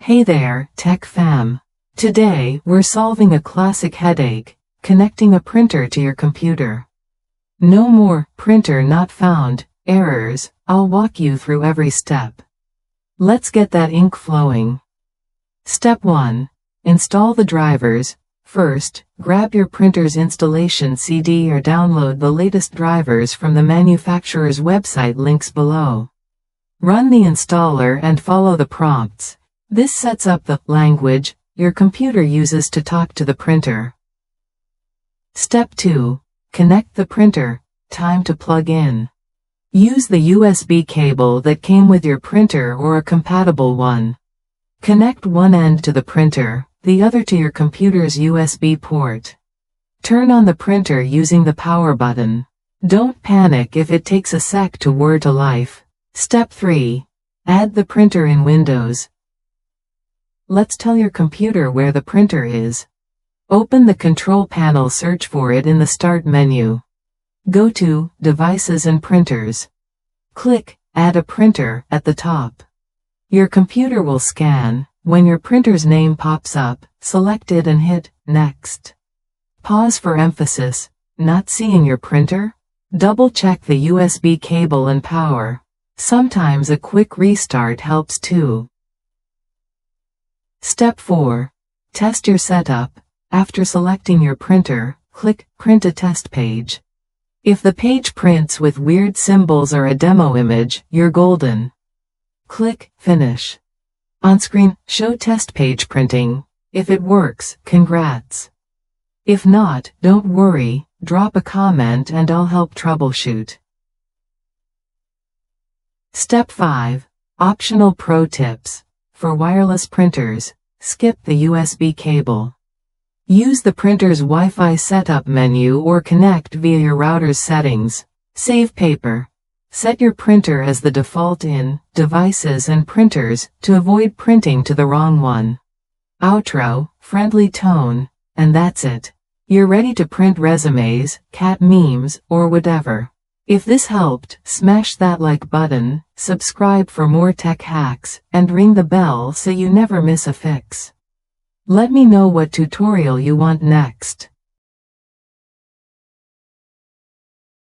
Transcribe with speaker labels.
Speaker 1: Hey there, Tech Fam. Today, we're solving a classic headache, connecting a printer to your computer. No more printer not found errors. I'll walk you through every step. Let's get that ink flowing. Step 1. Install the drivers. First, grab your printer's installation CD or download the latest drivers from the manufacturer's website, links below. Run the installer and follow the prompts. This sets up the language your computer uses to talk to the printer. Step 2. Connect the printer. Time to plug in. Use the USB cable that came with your printer or a compatible one. Connect one end to the printer, the other to your computer's USB port. Turn on the printer using the power button. Don't panic if it takes a sec to whir to life. Step 3. Add the printer in Windows. Let's tell your computer where the printer is. Open the control panel, search for it in the Start menu. Go to Devices and Printers. Click Add a Printer at the top. Your computer will scan. When your printer's name pops up, select it and hit Next. Pause for emphasis. Not seeing your printer? Double check the USB cable and power. Sometimes a quick restart helps too. Step 4. Test your setup. After selecting your printer, click Print a Test Page. If the page prints with weird symbols or a demo image, you're golden. Click Finish. On screen, show test page printing. If it works, congrats. If not, don't worry, drop a comment and I'll help troubleshoot. Step 5. Optional Pro Tips. For wireless printers, skip the USB cable. Use the printer's Wi-Fi setup menu or connect via your router's settings. Save paper. Set your printer as the default in Devices and Printers to avoid printing to the wrong one. Outro, friendly tone, and that's it. You're ready to print resumes, cat memes, or whatever. If this helped, smash that like button, subscribe for more tech hacks, and ring the bell so you never miss a fix. Let me know what tutorial you want next.